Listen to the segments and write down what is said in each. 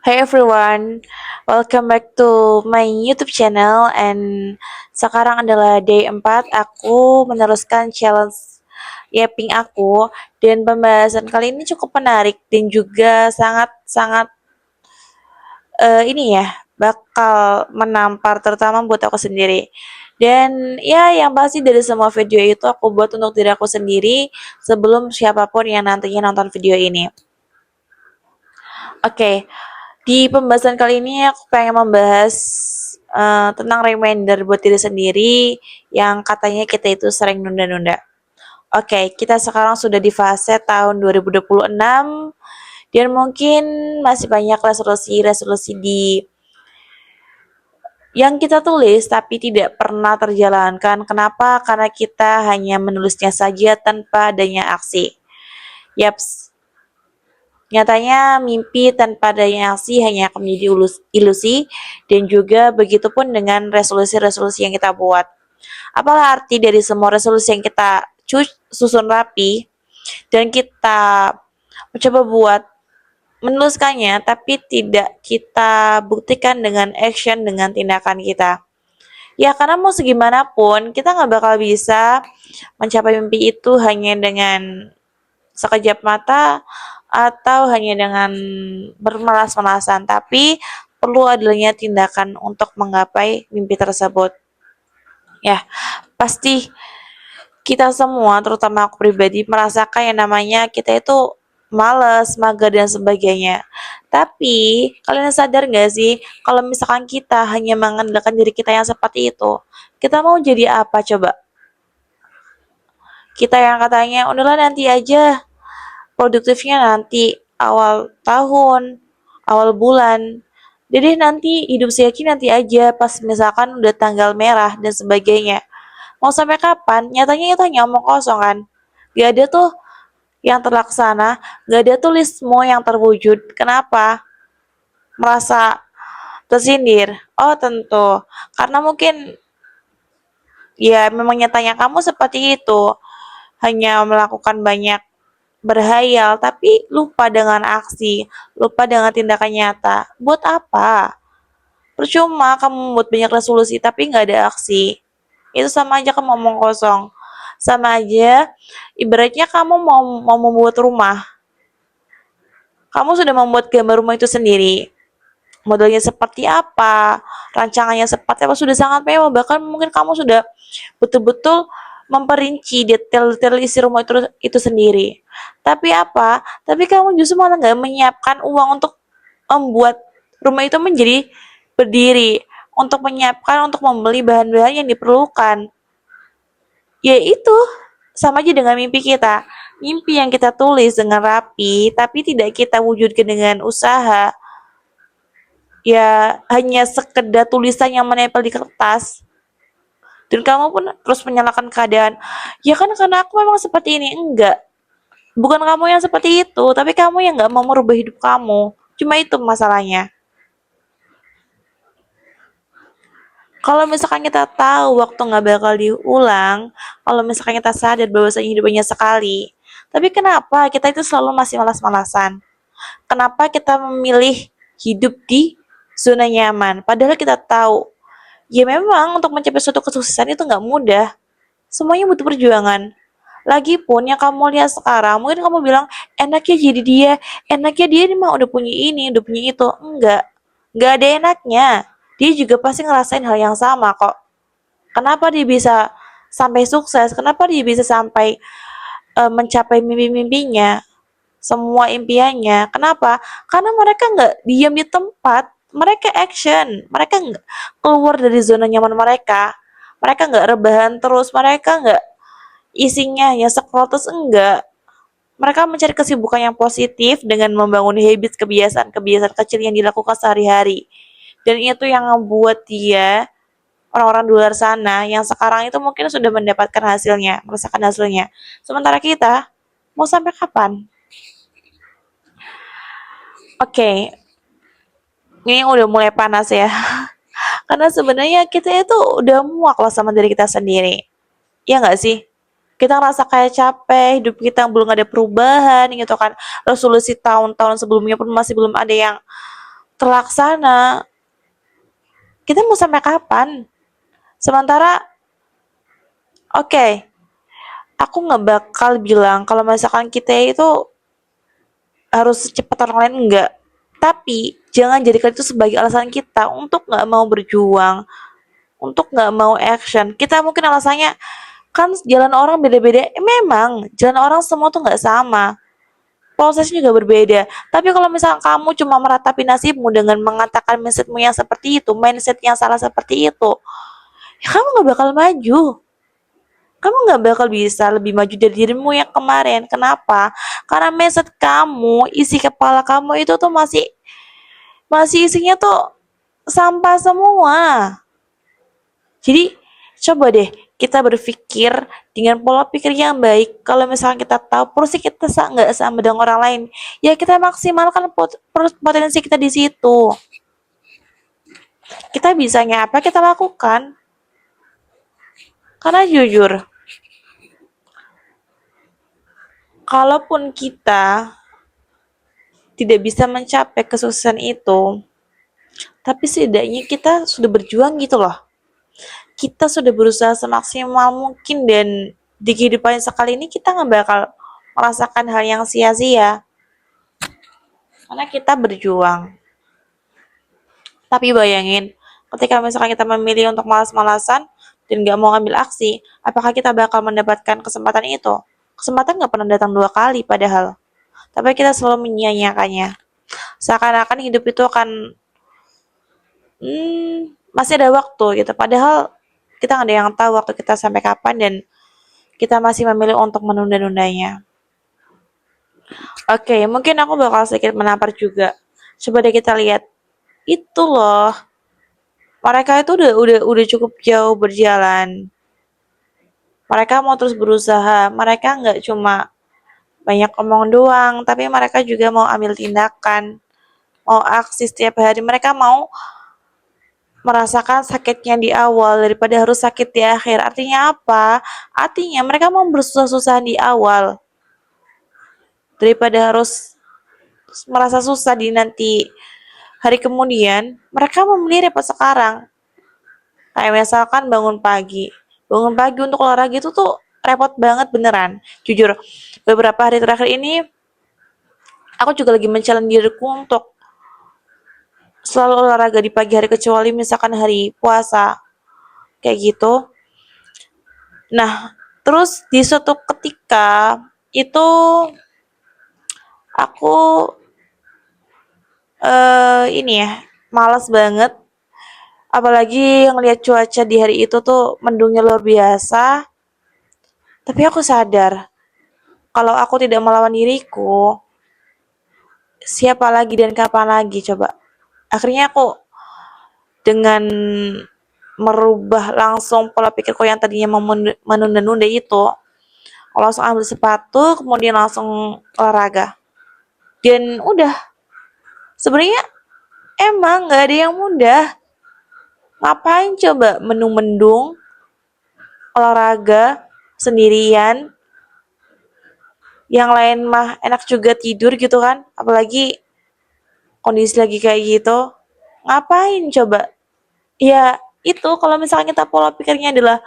Hey everyone, welcome back to my YouTube channel and sekarang adalah day 4 aku meneruskan challenge yaping aku dan pembahasan kali ini cukup menarik dan juga sangat-sangat ini ya bakal menampar terutama buat aku sendiri. Dan ya yang pasti dari semua video itu aku buat untuk diri aku sendiri sebelum siapapun yang nantinya nonton video ini. Oke, di pembahasan kali ini aku pengen membahas tentang reminder buat diri sendiri yang katanya kita itu sering nunda-nunda. Oke, kita sekarang sudah di fase tahun 2026 dan mungkin masih banyak resolusi-resolusi yang kita tulis tapi tidak pernah terjalankan. Kenapa? Karena kita hanya menulisnya saja tanpa adanya aksi. Yaps, nyatanya mimpi tanpa adanya aksi hanya akan menjadi ilusi dan juga begitupun dengan resolusi-resolusi yang kita buat. Apalah arti dari semua resolusi yang kita susun rapi dan kita mencoba buat menuliskannya tapi tidak kita buktikan dengan action dengan tindakan kita. Ya karena mau segimanapun kita nggak bakal bisa mencapai mimpi itu hanya dengan sekejap mata atau hanya dengan bermalas-malasan, tapi perlu adanya tindakan untuk menggapai mimpi tersebut. Ya, pasti kita semua, terutama aku pribadi, merasakan yang namanya kita itu males, mager, dan sebagainya. Tapi, kalian sadar gak sih, kalau misalkan kita hanya mengandalkan diri kita yang seperti itu, kita mau jadi apa coba? Kita yang katanya, udahlah nanti aja, produktifnya nanti awal tahun, awal bulan. Jadi nanti hidup si Eki nanti aja pas misalkan udah tanggal merah dan sebagainya. Mau sampai kapan? Nyatanya itu hanya omong kosong kan. Gak ada tuh yang terlaksana, gak ada tuh listmu yang terwujud. Kenapa? Merasa tersindir. Oh tentu, karena mungkin ya memang nyatanya kamu seperti itu. Hanya melakukan banyak berhayal tapi lupa dengan aksi, lupa dengan tindakan nyata. Buat apa? Percuma kamu membuat banyak resolusi tapi nggak ada aksi. Itu sama aja kamu ngomong kosong. Sama aja, ibaratnya kamu mau membuat rumah. Kamu sudah membuat gambar rumah itu sendiri. Modelnya seperti apa, rancangannya seperti apa, sudah sangat mewah. Bahkan mungkin kamu sudah betul-betul memperinci detail-detail isi rumah itu sendiri. Tapi apa? Tapi kamu justru malah nggak menyiapkan uang untuk membuat rumah itu menjadi berdiri, untuk menyiapkan, untuk membeli bahan-bahan yang diperlukan. Ya itu, sama aja dengan mimpi kita. Mimpi yang kita tulis dengan rapi, tapi tidak kita wujudkan dengan usaha, ya hanya sekedar tulisan yang menempel di kertas dan kamu pun terus menyalahkan keadaan. Ya kan karena aku memang seperti ini. Enggak, bukan kamu yang seperti itu, tapi kamu yang nggak mau merubah hidup kamu. Cuma itu masalahnya. Kalau misalkan kita tahu waktu nggak bakal diulang, kalau misalkan kita sadar bahwasanya hidupnya sekali, tapi kenapa kita itu selalu masih malas-malasan? Kenapa kita memilih hidup di zona nyaman? Padahal kita tahu, ya memang untuk mencapai suatu kesuksesan itu nggak mudah. Semuanya butuh perjuangan. Lagipun yang kamu lihat sekarang, mungkin kamu bilang enaknya jadi dia, enaknya dia mah udah punya ini, udah punya itu. Enggak ada enaknya. Dia juga pasti ngerasain hal yang sama kok. Kenapa dia bisa sampai sukses? Kenapa dia bisa sampai mencapai mimpi-mimpinya, semua impiannya? Kenapa? Karena mereka nggak diam di tempat, mereka action, mereka nggak keluar dari zona nyaman mereka. Mereka nggak rebahan terus, mereka nggak isinya hanya scroll terus, enggak. Mereka mencari kesibukan yang positif dengan membangun habit kebiasaan-kebiasaan kecil yang dilakukan sehari-hari. Dan itu yang membuat dia, orang-orang di luar sana yang sekarang itu mungkin sudah mendapatkan hasilnya, merasakan hasilnya. Sementara kita mau sampai kapan? Oke, ini udah mulai panas ya. Karena sebenarnya kita itu udah muak lah sama diri kita sendiri. Iya nggak sih? Kita ngerasa kayak capek, hidup kita belum ada perubahan gitu kan. Resolusi tahun-tahun sebelumnya pun masih belum ada yang terlaksana, kita mau sampai kapan? Sementara, oke, aku nggak bakal bilang kalau misalkan kita itu harus secepat orang lain, enggak. Tapi jangan jadikan itu sebagai alasan kita untuk nggak mau berjuang, untuk nggak mau action. Kita mungkin alasannya kan jalan orang beda-beda. Memang jalan orang semua tuh nggak sama. Prosesnya juga berbeda. Tapi kalau misalnya kamu cuma meratapi nasibmu dengan mengatakan mindsetmu yang seperti itu, mindset yang salah seperti itu, ya kamu nggak bakal maju. Kamu nggak bakal bisa lebih maju dari dirimu yang kemarin. Kenapa? Karena mindset kamu, isi kepala kamu itu tuh masih masih isinya tuh sampah semua. Jadi coba deh kita berpikir dengan pola pikir yang baik. Kalau misalnya kita tahu porsi kita nggak sama dengan orang lain, ya kita maksimalkan potensi kita di situ. Kita bisanya apa kita lakukan. Karena jujur, kalaupun kita tidak bisa mencapai kesuksesan itu, tapi setidaknya kita sudah berjuang gitu loh. Kita sudah berusaha semaksimal mungkin dan di kehidupan sekali ini kita nggak bakal merasakan hal yang sia-sia karena kita berjuang. Tapi bayangin, ketika misalkan kita memilih untuk malas-malasan dan nggak mau ambil aksi, apakah kita bakal mendapatkan kesempatan itu? Kesempatan nggak pernah datang dua kali padahal. Tapi kita selalu menyia-nyiakannya. Seakan-akan hidup itu akan masih ada waktu gitu. Padahal kita nggak ada yang tahu waktu kita sampai kapan dan kita masih memilih untuk menunda-nundanya. Oke, mungkin aku bakal sedikit menampar juga. Coba deh kita lihat. Itu loh, mereka itu udah cukup jauh berjalan. Mereka mau terus berusaha. Mereka nggak cuma banyak omong doang, tapi mereka juga mau ambil tindakan, mau aksi setiap hari. Mereka mau merasakan sakitnya di awal daripada harus sakit di akhir. Artinya apa? Artinya mereka mau bersusah-susah di awal daripada harus merasa susah di nanti hari kemudian. Mereka memilih repot sekarang. Kayak misalkan bangun pagi. Bangun pagi untuk olahraga itu tuh repot banget beneran. Jujur, beberapa hari terakhir ini aku juga lagi men-challenge diriku untuk selalu olahraga di pagi hari kecuali misalkan hari puasa. Kayak gitu. Nah, terus di suatu ketika itu aku ini ya, malas banget. Apalagi ngelihat cuaca di hari itu tuh mendungnya luar biasa. Tapi aku sadar kalau aku tidak melawan diriku, siapa lagi dan kapan lagi coba. Akhirnya aku dengan merubah langsung pola pikirku yang tadinya menunda-nunda itu, aku langsung ambil sepatu, kemudian langsung olahraga. Dan udah, sebenarnya emang nggak ada yang mudah. Ngapain coba mendung-mendung, olahraga, sendirian, yang lain mah enak juga tidur gitu kan, apalagi kondisi lagi kayak gitu. Ngapain coba? Ya itu kalau misalnya kita pola pikirnya adalah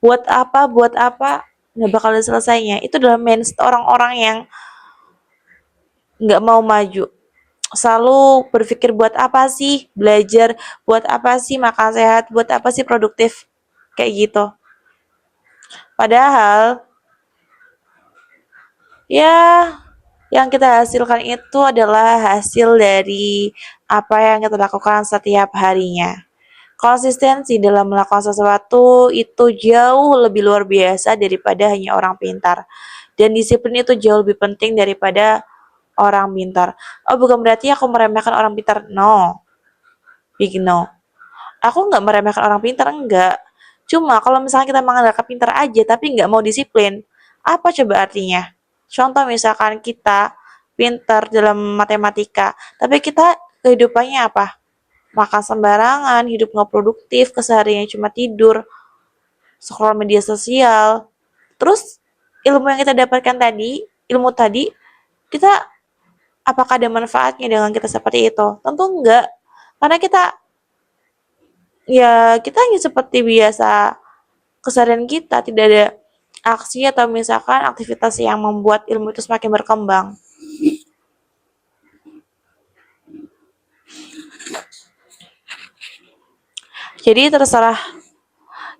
buat apa, nggak bakal ada selesainya. Itu adalah mindset orang-orang yang nggak mau maju. Selalu berpikir buat apa sih belajar, buat apa sih makan sehat, buat apa sih produktif, kayak gitu. Padahal ya yang kita hasilkan itu adalah hasil dari apa yang kita lakukan setiap harinya. Konsistensi dalam melakukan sesuatu itu jauh lebih luar biasa daripada hanya orang pintar. Dan disiplin itu jauh lebih penting daripada orang pintar. Oh, bukan berarti aku meremehkan orang pintar. No. Big no. Aku nggak meremehkan orang pintar, enggak. Cuma kalau misalnya kita mengandalkan pintar aja tapi nggak mau disiplin, apa coba artinya? Contoh misalkan kita pintar dalam matematika, tapi kita kehidupannya apa? Makan sembarangan, hidup nggak produktif, kesehariannya cuma tidur, scroll media sosial. Terus ilmu yang kita dapatkan tadi, ilmu tadi, kita apakah ada manfaatnya dengan kita seperti itu? Tentu enggak. Karena kita hanya seperti biasa keseharian kita, tidak ada aksi atau misalkan aktivitas yang membuat ilmu itu semakin berkembang. Jadi terserah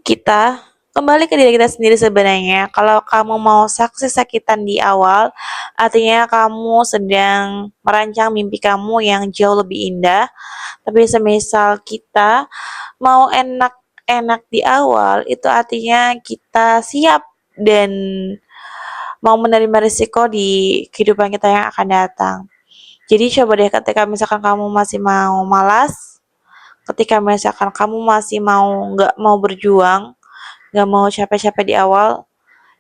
kita, kembali ke diri kita sendiri sebenarnya. Kalau kamu mau sakitan di awal, artinya kamu sedang merancang mimpi kamu yang jauh lebih indah. Tapi semisal kita mau enak-enak di awal, itu artinya kita siap dan mau menerima risiko di kehidupan kita yang akan datang. Jadi coba deh ketika misalkan kamu masih mau malas, ketika misalkan kamu masih nggak mau berjuang, nggak mau capek-capek di awal,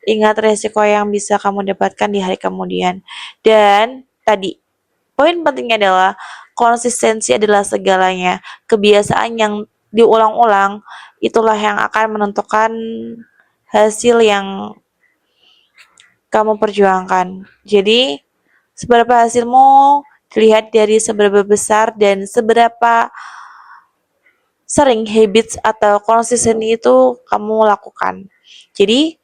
ingat resiko yang bisa kamu dapatkan di hari kemudian. Dan tadi, poin pentingnya adalah konsistensi adalah segalanya. Kebiasaan yang diulang-ulang itulah yang akan menentukan hasil yang kamu perjuangkan. Jadi, seberapa hasilmu dilihat dari seberapa besar dan seberapa sering habits atau konsisten itu kamu lakukan. Jadi,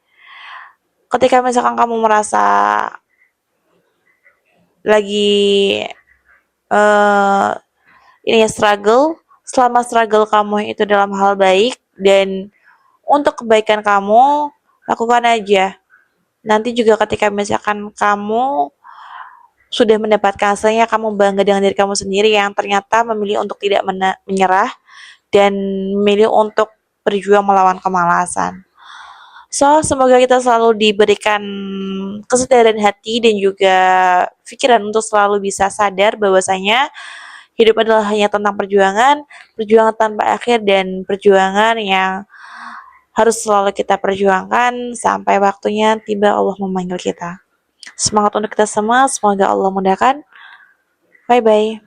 ketika misalkan kamu merasa lagi ini ya struggle, selama struggle kamu itu dalam hal baik dan untuk kebaikan kamu, lakukan aja. Nanti juga ketika misalkan kamu sudah mendapatkan hasilnya, kamu bangga dengan diri kamu sendiri yang ternyata memilih untuk tidak menyerah dan memilih untuk berjuang melawan kemalasan. So, semoga kita selalu diberikan kesadaran hati dan juga pikiran untuk selalu bisa sadar bahwasanya hidup adalah hanya tentang perjuangan, perjuangan tanpa akhir dan perjuangan yang harus selalu kita perjuangkan sampai waktunya tiba Allah memanggil kita. Semangat untuk kita semua, semoga Allah mudahkan. Bye bye.